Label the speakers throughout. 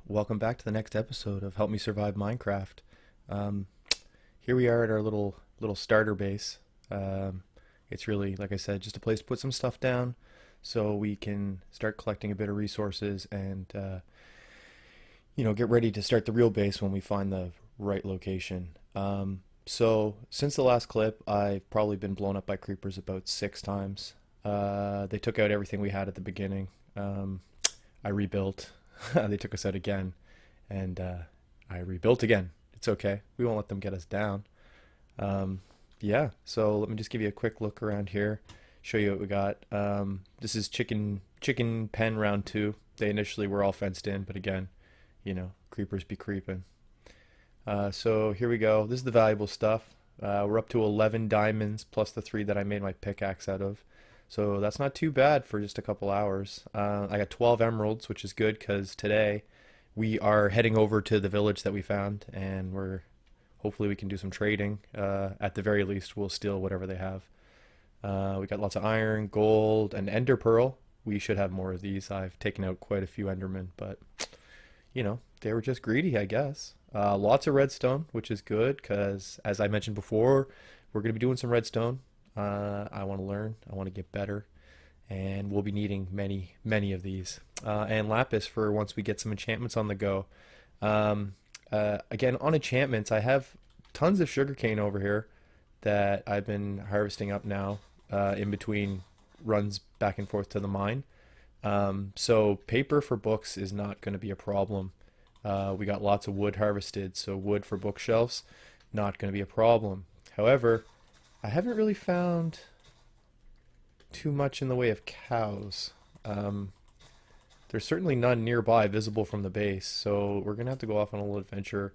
Speaker 1: welcome back to the next episode of Help Me Survive Minecraft. Um, Here we are at our little starter base. It's really, like I said, just a place to put some stuff down, so we can start collecting a bit of resources and get ready to start the real base when we find the right location. So since the last clip, I've probably been blown up by creepers about 6 times. They took out everything we had at the beginning. I rebuilt. They took us out again, and I rebuilt again. It's okay. We won't let them get us down. Um, yeah, so let me just give you a quick look around here, show you what we got. This is chicken pen round two. They initially were all fenced in, but again, creepers be creeping. So here we go. This is the valuable stuff. We're up to 11 diamonds plus the 3 that I made my pickaxe out of. So that's not too bad for just a couple hours. I got 12 emeralds, which is good because today we are heading over to the village that we found, and hopefully we can do some trading. At the very least, we'll steal whatever they have. We got lots of iron, gold, and ender pearl. We should have more of these. I've taken out quite a few endermen, but they were just greedy, I guess. Lots of redstone, which is good because, as I mentioned before, we're going to be doing some redstone. I want to learn. I want to get better, and we'll be needing many, many of these. And lapis for once we get some enchantments on the go. Again, on enchantments, I have tons of sugarcane over here that I've been harvesting up now in between runs back and forth to the mine. So paper for books is not going to be a problem. We got lots of wood harvested, so wood for bookshelves, not going to be a problem. However, I haven't really found too much in the way of cows. There's certainly none nearby visible from the base, so we're gonna have to go off on a little adventure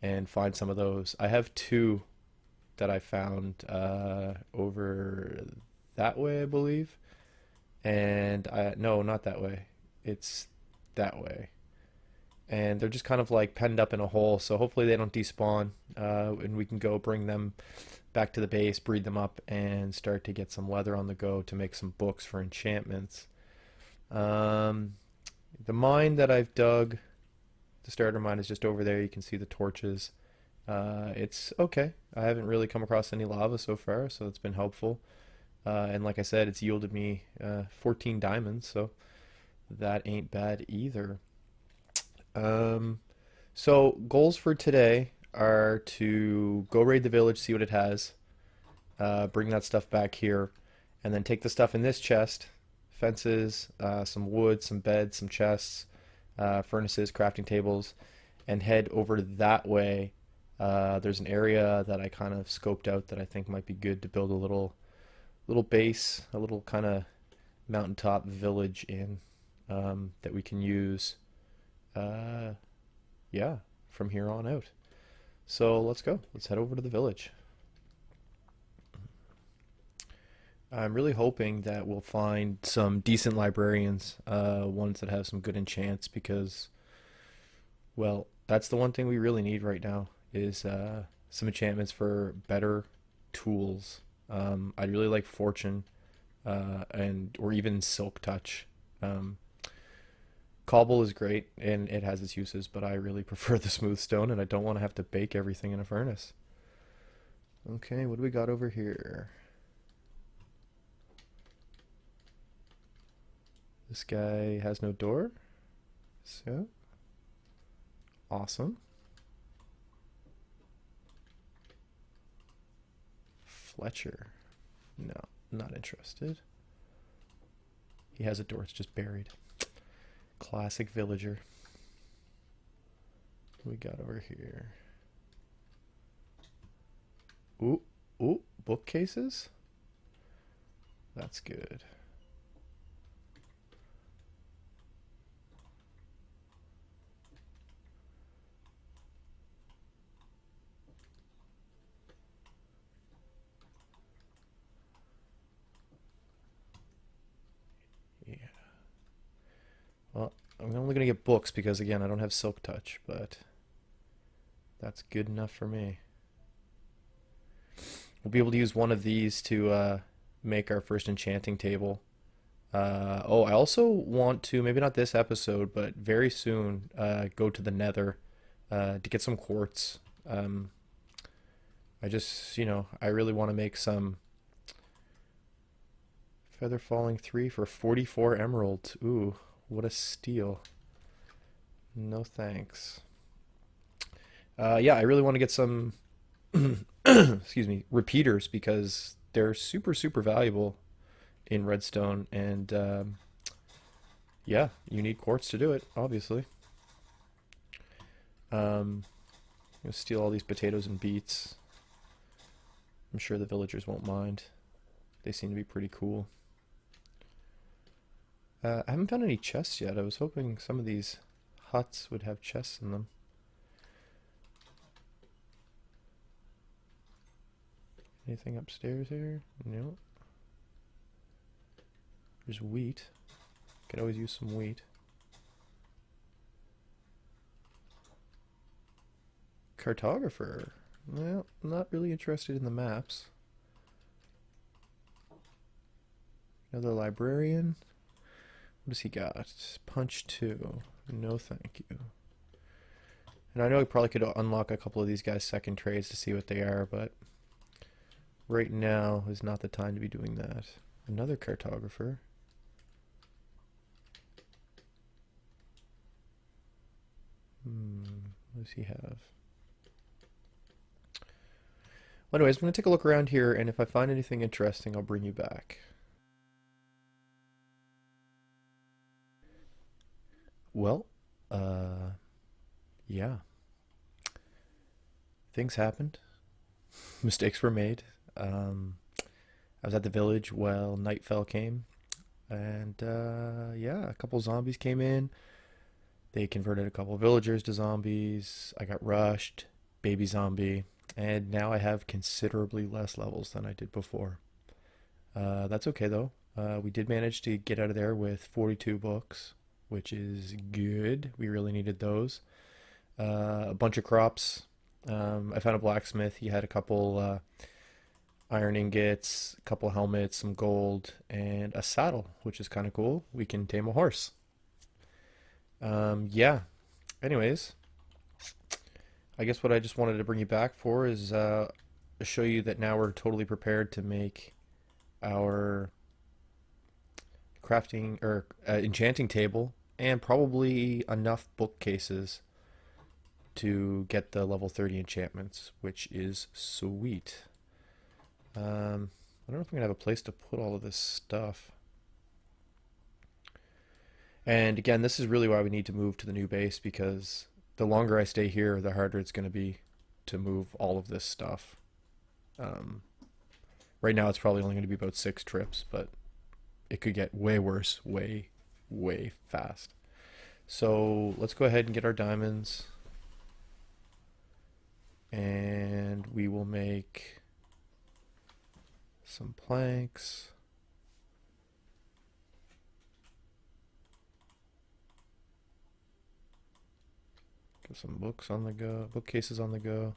Speaker 1: and find some of those. I have 2 that I found over that way, I believe. And no, not that way. It's that way. And they're just kind of like penned up in a hole, so hopefully they don't despawn, and we can go bring them back to the base, breed them up, and start to get some leather on the go to make some books for enchantments. The mine that I've dug, the starter mine, is just over there. You can see the torches. It's okay. I haven't really come across any lava so far, so it's been helpful. And like I said, it's yielded me 14 diamonds, so that ain't bad either. So goals for today are to go raid the village, see what it has, bring that stuff back here, and then take the stuff in this chest, fences, some wood, some beds, some chests, furnaces, crafting tables, and head over that way. There's an area that I kind of scoped out that I think might be good to build a little base, a little kind of mountaintop village in, that we can use. Yeah, from here on out. So let's go. Let's head over to the village. I'm really hoping that we'll find some decent librarians, ones that have some good enchants, because, well, that's the one thing we really need right now is some enchantments for better tools. I'd really like fortune, or even silk touch. Cobble is great and it has its uses, but I really prefer the smooth stone, and I don't want to have to bake everything in a furnace. Okay, what do we got over here? This guy has no door. So, awesome. Fletcher. No, not interested. He has a door, it's just buried. Classic villager. What we got over here? Ooh, ooh, bookcases? That's good. Yeah. Well, I'm only going to get books because, again, I don't have silk touch, but that's good enough for me. We'll be able to use one of these to make our first enchanting table. Oh, I also want to, maybe not this episode, but very soon, go to the Nether to get some quartz. Um, I just, I really want to make some feather falling 3 for 44 emeralds. Ooh, what a steal. No thanks. Yeah, I really want to get some, excuse me, repeaters because they're super, super valuable in redstone. And yeah, you need quartz to do it, obviously. Um, You'll steal all these potatoes and beets. I'm sure the villagers won't mind. They seem to be pretty cool. I haven't found any chests yet. I was hoping some of these huts would have chests in them. Anything upstairs here? No. There's wheat. Could always use some wheat. Cartographer. Well, not really interested in the maps. Another librarian. What does he got? Punch 2. No thank you. And I know I probably could unlock a couple of these guys' second trades to see what they are, but right now is not the time to be doing that. Another cartographer. What does he have? Well, anyways, I'm going to take a look around here, and if I find anything interesting, I'll bring you back. Well, yeah. Things happened. Mistakes were made. I was at the village while Nightfell came, and yeah, a couple zombies came in. They converted a couple villagers to zombies. I got rushed, baby zombie, and now I have considerably less levels than I did before. That's okay though. We did manage to get out of there with 42 books, which is good. We really needed those. A bunch of crops. I found a blacksmith. He had a couple iron ingots, a couple helmets, some gold, and a saddle, which is kind of cool. We can tame a horse. Yeah. Anyways, I guess what I just wanted to bring you back for is show you that now we're totally prepared to make our crafting or enchanting table and probably enough bookcases to get the level 30 enchantments, which is sweet. I don't know if I'm gonna have a place to put all of this stuff. And again, this is really why we need to move to the new base because the longer I stay here, the harder it's going to be to move all of this stuff. Um, right now, it's probably only going to be about 6 trips, but it could get way worse, way, way fast. So let's go ahead and get our diamonds, and we will make some planks. Get some books on the go, bookcases on the go.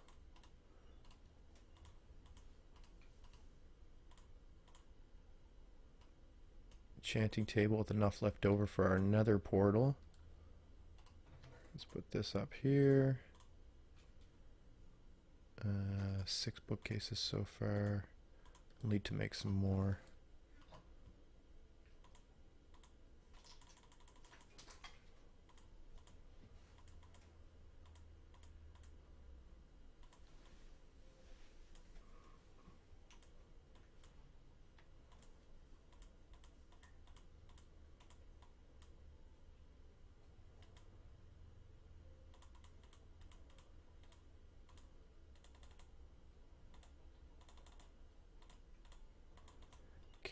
Speaker 1: Enchanting table with enough left over for our nether portal. Let's put this up here. 6 bookcases so far. We'll need to make some more.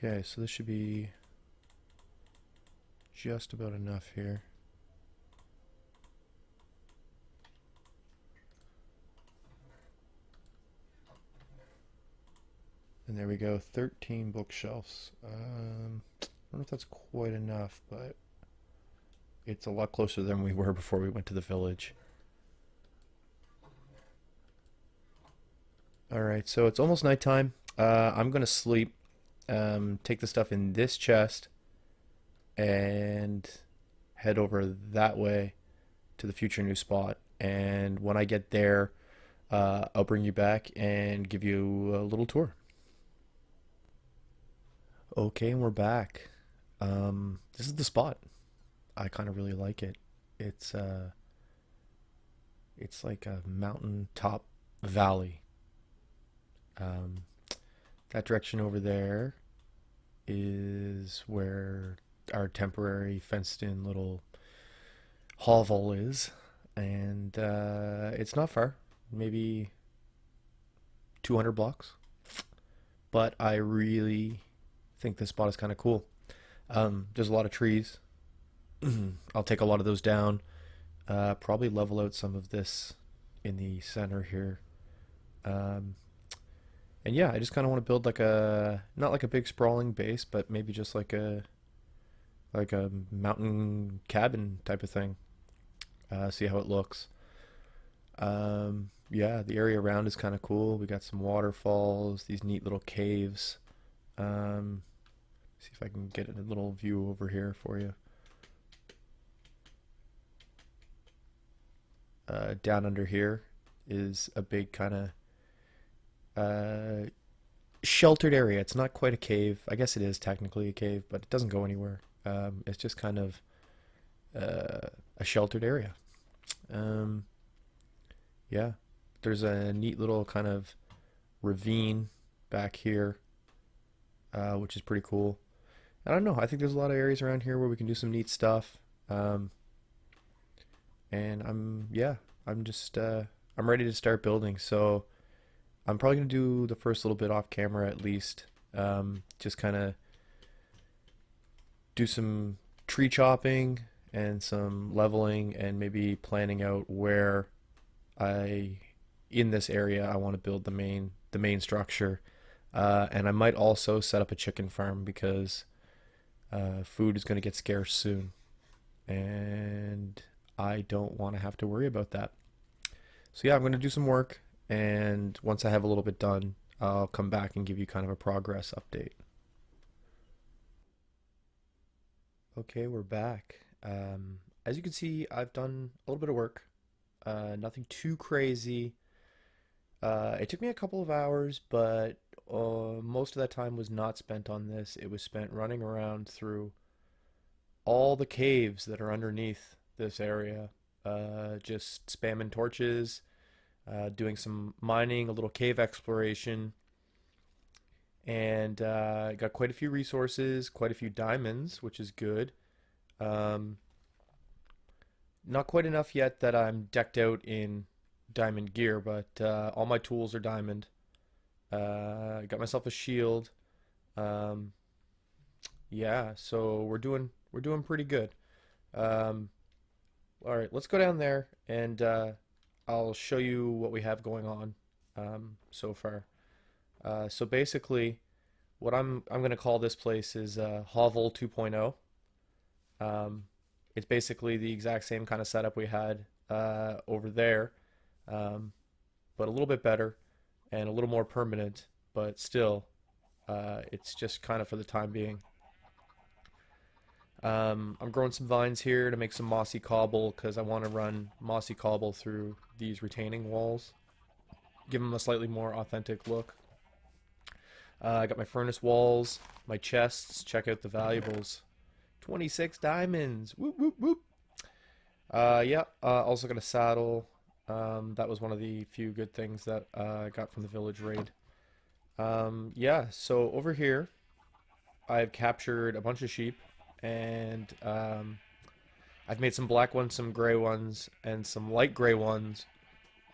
Speaker 1: Okay, so this should be just about enough here. And there we go, 13 bookshelves. I don't know if that's quite enough, but it's a lot closer than we were before we went to the village. Alright, so it's almost nighttime. I'm gonna sleep. Take the stuff in this chest, and head over that way to the future new spot. And when I get there, I'll bring you back and give you a little tour. Okay, and we're back. This is the spot. I kind of really like it. It's uh, it's like a mountain top valley. Um, that direction over there is where our temporary fenced-in little hovel is, and it's not far, maybe 200 blocks. But I really think this spot is kind of cool. There's a lot of trees. I'll take a lot of those down. Probably level out some of this in the center here. Um, and yeah, I just kind of want to build like a not like a big sprawling base, but maybe just like a mountain cabin type of thing. See how it looks. Yeah, the area around is kind of cool. We got some waterfalls, these neat little caves. Um, See if I can get a little view over here for you. Down under here is a big kind of uh, sheltered area. It's not quite a cave. I guess it is technically a cave, but it doesn't go anywhere. It's just kind of uh, a sheltered area. Um, yeah, there's a neat little kind of ravine back here, which is pretty cool. I don't know. I think there's a lot of areas around here where we can do some neat stuff. Um, and yeah, I'm just I'm ready to start building. So I'm probably gonna do the first little bit off camera at least. Just kind of do some tree chopping and some leveling and maybe planning out where I in this area I want to build the main structure. And I might also set up a chicken farm because food is going to get scarce soon, and I don't want to have to worry about that. So yeah, I'm going to do some work, and once I have a little bit done, I'll come back and give you kind of a progress update. Okay, we're back. As you can see, I've done a little bit of work. Nothing too crazy. It took me a couple of hours, but most of that time was not spent on this. It was spent running around through all the caves that are underneath this area, just spamming torches, doing some mining, a little cave exploration, and got quite a few resources, quite a few diamonds, which is good. Um, Not quite enough yet that I'm decked out in diamond gear, but all my tools are diamond. Got myself a shield. Um, yeah, so we're doing pretty good. Um, all right, let's go down there and I'll show you what we have going on so far. So basically, what I'm gonna call this place is Hovel 2.0. Um, it's basically the exact same kind of setup we had over there, um, but a little bit better and a little more permanent. But still, it's just kind of for the time being. I'm growing some vines here to make some mossy cobble because I want to run mossy cobble through these retaining walls, give them a slightly more authentic look. I got my furnace walls, my chests. Check out the valuables. 26 diamonds. Whoop whoop whoop. Yeah. Also got a saddle. That was one of the few good things that I got from the village raid. Yeah. So over here, I've captured a bunch of sheep, and I've made some black ones, some gray ones, and some light gray ones,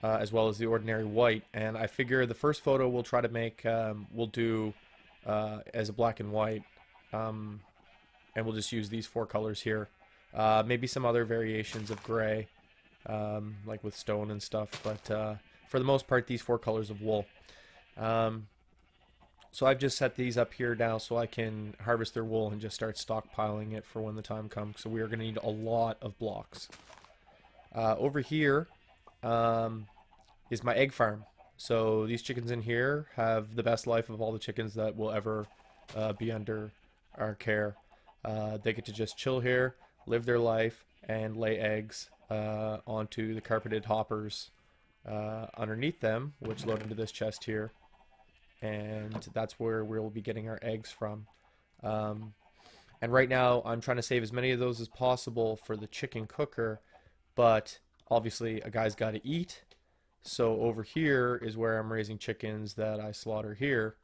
Speaker 1: as well as the ordinary white. And I figure the first photo we'll try to make, we'll do as a black and white, um, and we'll just use these four colors here. Maybe some other variations of gray, like with stone and stuff, but for the most part, these four colors of wool. Um, so I've just set these up here now so I can harvest their wool and just start stockpiling it for when the time comes. So we are going to need a lot of blocks. Over here um, is my egg farm. So these chickens in here have the best life of all the chickens that will ever be under our care. They get to just chill here, live their life, and lay eggs onto the carpeted hoppers underneath them, which load into this chest here. And that's where we'll be getting our eggs from. Um, and right now, I'm trying to save as many of those as possible for the chicken cooker, but obviously, a guy's got to eat. So over here is where I'm raising chickens that I slaughter here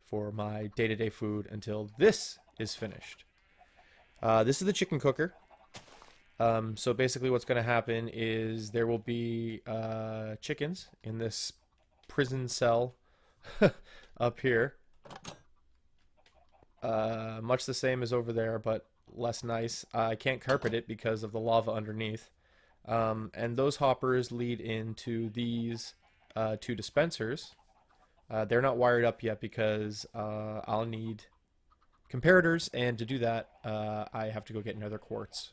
Speaker 1: for my day-to-day food until this is finished. This is the chicken cooker. So basically what's going to happen is there will be chickens in this prison cell up here. Much the same as over there, but less nice. I can't carpet it because of the lava underneath. And those hoppers lead into these two dispensers. They're not wired up yet because I'll need comparators, and to do that, I have to go get another quartz.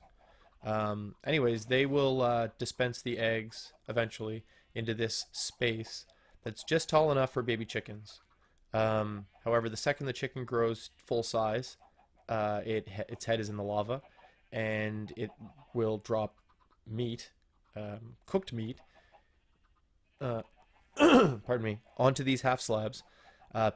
Speaker 1: Anyways, they will dispense the eggs eventually into this space that's just tall enough for baby chickens. However, the second the chicken grows full size, its head is in the lava, and it will drop meat, cooked meat, uh, pardon me, onto these half slabs,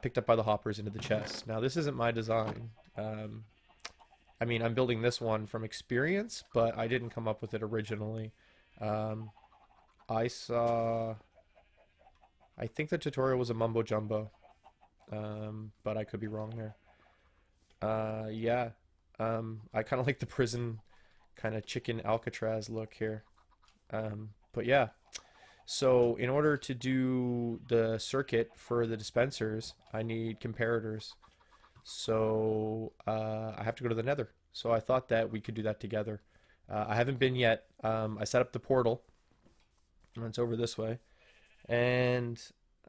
Speaker 1: picked up by the hoppers into the chest. Now, this isn't my design. I mean, I'm building this one from experience, but I didn't come up with it originally. I saw... I think the tutorial was a mumbo jumbo, but I could be wrong there. Yeah, I kind of like the prison kind of chicken Alcatraz look here. But yeah, so in order to do the circuit for the dispensers, I need comparators. So I have to go to the Nether. So I thought that we could do that together. I haven't been yet. I set up the portal, and it's over this way. And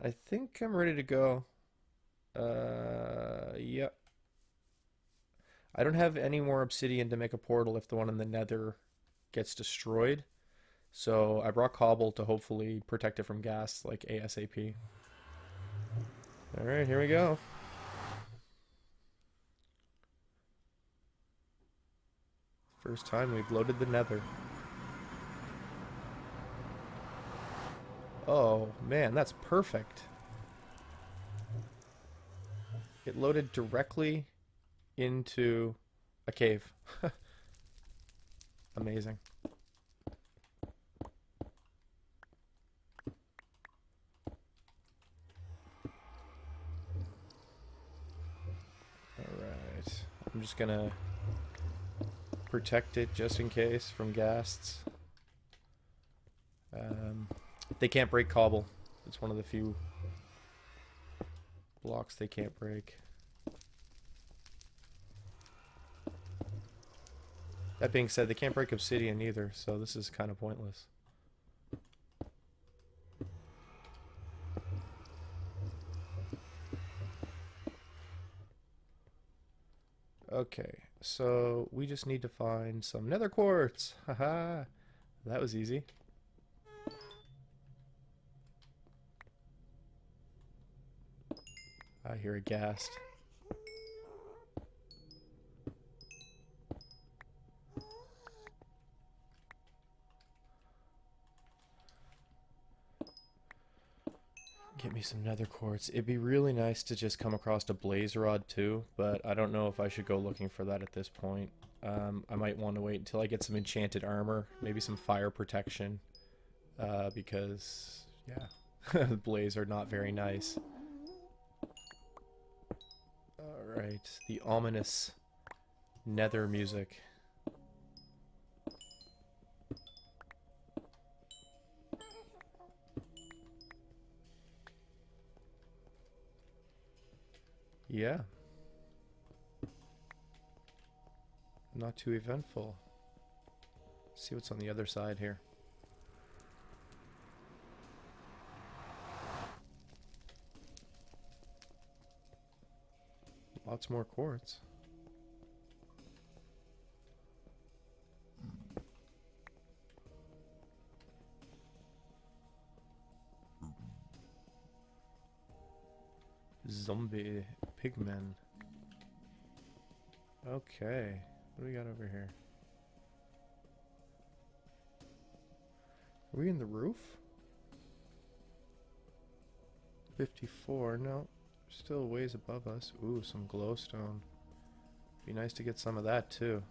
Speaker 1: I think I'm ready to go. Yep. I don't have any more obsidian to make a portal if the one in the Nether gets destroyed. So I brought cobble to hopefully protect it from gas, like ASAP. Alright, here we go. First time we've loaded the Nether. Oh, man, that's perfect. It loaded directly into a cave. Amazing. Alright. I'm just gonna protect it just in case from ghasts. They can't break cobble. It's one of the few blocks they can't break. That being said, they can't break obsidian either, so this is kind of pointless. Okay, so we just need to find some nether quartz. Haha, that was easy. I hear a ghast. Get me some nether quartz. It'd be really nice to just come across a blaze rod too, but I don't know if I should go looking for that at this point. I might want to wait until I get some enchanted armor, maybe some fire protection, because, yeah, blaze are not very nice. Alright, the ominous nether music. Yeah. Not too eventful. See what's on the other side here. Lots more quartz. Zombie pigmen. Okay. What do we got over here? Are we in the roof? 54, no. Still ways above us. Ooh, some glowstone. Be nice to get some of that too.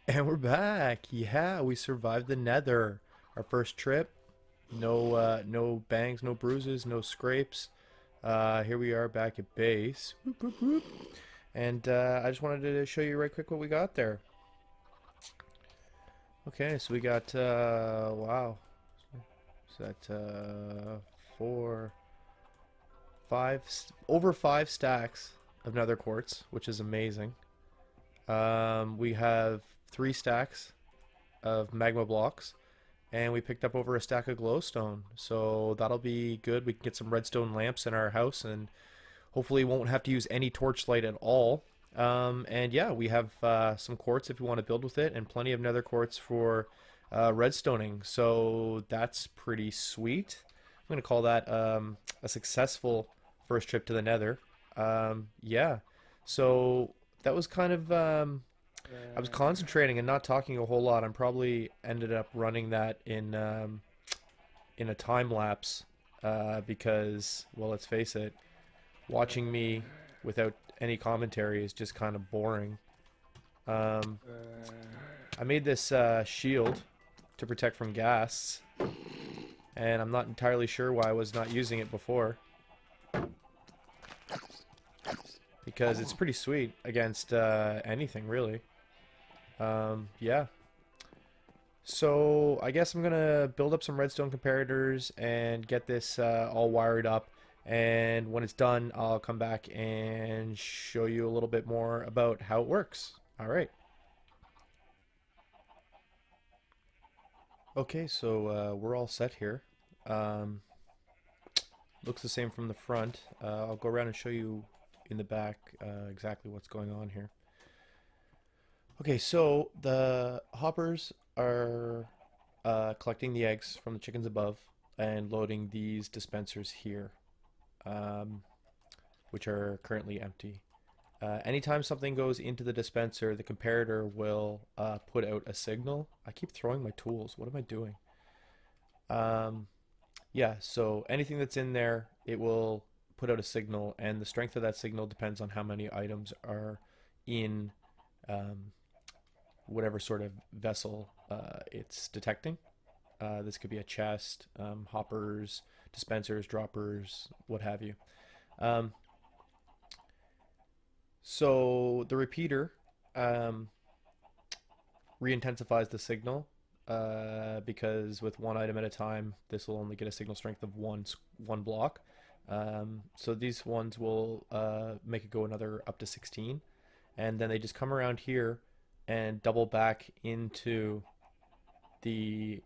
Speaker 1: And we're back. Yeah, we survived the Nether. Our first trip. No bangs, no bruises, no scrapes. Here we are back at base. Whoop, whoop, whoop. And I just wanted to show you right quick what we got there. Okay, so we got wow. Is that four, five, over 5 stacks of nether quartz, which is amazing. We have 3 stacks of magma blocks, and we picked up over a stack of glowstone. So that'll be good. We can get some redstone lamps in our house, and hopefully won't have to use any torchlight at all. And yeah, we have some quartz if you want to build with it, and plenty of nether quartz for redstoning. So that's pretty sweet. I'm going to call that a successful first trip to the nether. Yeah, so that was kind of I was concentrating and not talking a whole lot. I'm probably ended up running that in a time lapse because, well, let's face it, watching me without any commentary is just kind of boring. Um, I made this shield to protect from ghasts, and I'm not entirely sure why I was not using it before. Because it's pretty sweet against anything, really. Yeah. So I guess I'm gonna build up some redstone comparators and get this all wired up. And when it's done, I'll come back and show you a little bit more about how it works. All right. Okay, so we're all set here. Um, Looks the same from the front. I'll go around and show you in the back exactly what's going on here. Okay, so the hoppers are collecting the eggs from the chickens above and loading these dispensers here, um, which are currently empty. Anytime something goes into the dispenser, the comparator will put out a signal. I keep throwing my tools. What am I doing? Um, yeah, so anything that's in there, it will put out a signal, and the strength of that signal depends on how many items are in um, whatever sort of vessel it's detecting. This could be a chest, hoppers, dispensers, droppers, what have you. Um, so the repeater um, re-intensifies the signal because with one item at a time, this will only get a signal strength of one block. So these ones will make it go another up to 16, and then they just come around here and double back into the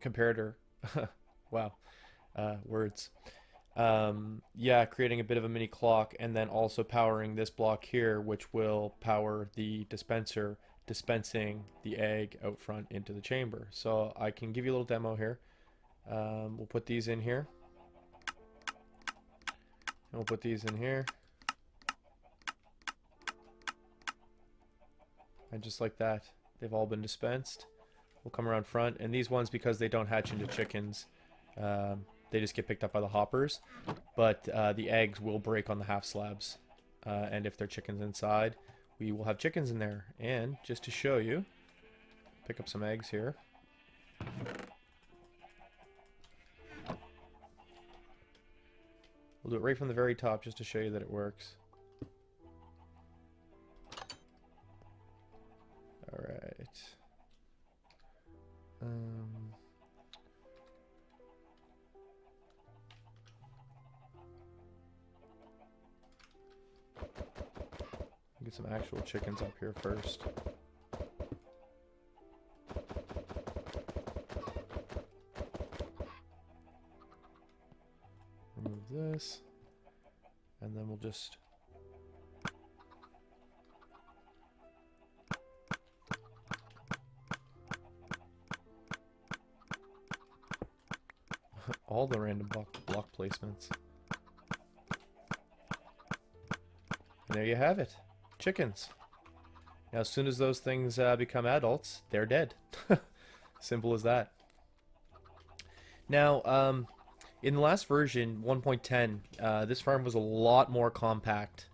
Speaker 1: comparator. Wow, words. Yeah, creating a bit of a mini clock, and then also powering this block here, which will power the dispenser dispensing the egg out front into the chamber. So I can give you a little demo here. We'll put these in here, and we'll put these in here, and just like that, they've all been dispensed. We'll come around front, and these ones, because they don't hatch into chickens, they just get picked up by the hoppers, but the eggs will break on the half slabs, and if they're chickens inside, we will have chickens in there. And just to show you, pick up some eggs here. We'll do it right from the very top just to show you that it works. Alright. Get some actual chickens up here first. Remove this, and then we'll just all the random block placements. And there you have it. Chickens. Now, as soon as those things become adults, they're dead. Simple as that. Now, in the last version, 1.10, this farm was a lot more compact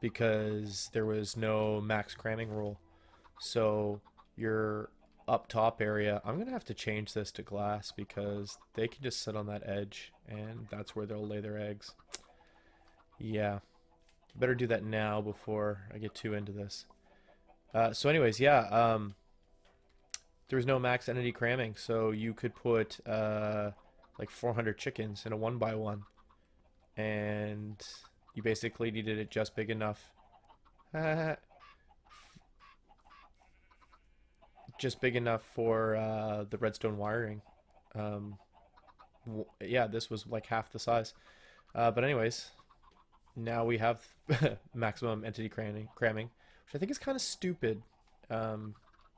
Speaker 1: because there was no max cramming rule. So your up top area, I'm going to have to change this to glass because they can just sit on that edge, and that's where they'll lay their eggs. Yeah. Better do that now before I get too into this. So anyways, yeah, there was no max entity cramming, so you could put like 400 chickens in a 1x1, and You basically needed it just big enough. Just big enough for the redstone wiring. Um, yeah, this was like half the size. But anyways, now we have maximum entity cramming, which I think is kind of stupid. Um,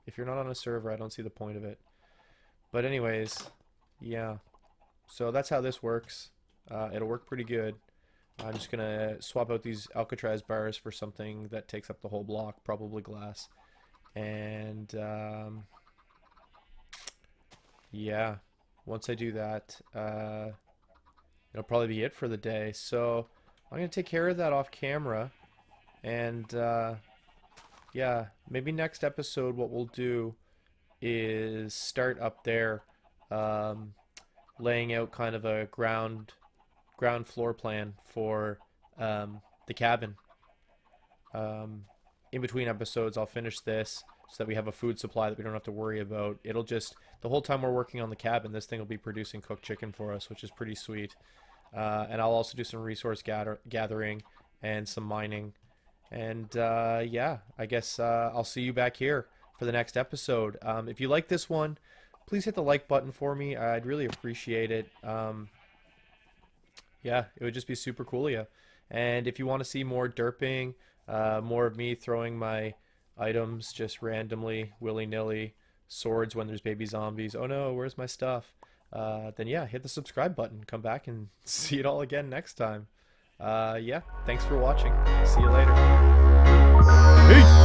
Speaker 1: if you're not on a server, I don't see the point of it. But anyways, yeah. So that's how this works. It'll work pretty good. I'm just gonna swap out these Alcatraz bars for something that takes up the whole block, probably glass. And yeah, once I do that, it'll probably be it for the day. So I'm gonna take care of that off camera. And yeah, maybe next episode what we'll do is start up there, um, laying out kind of a ground floor plan for the cabin. In between episodes, I'll finish this so that we have a food supply that we don't have to worry about. It'll just, the whole time we're working on the cabin, this thing will be producing cooked chicken for us, which is pretty sweet. And I'll also do some resource gathering and some mining. And yeah, I guess I'll see you back here for the next episode. If you like this one, please hit the like button for me. I'd really appreciate it. Yeah, it would just be super cool of you. And if you want to see more derping, more of me throwing my items just randomly, willy-nilly, swords when there's baby zombies, oh no, where's my stuff? Then yeah, hit the subscribe button. Come back and see it all again next time. Yeah, thanks for watching. See you later. Peace!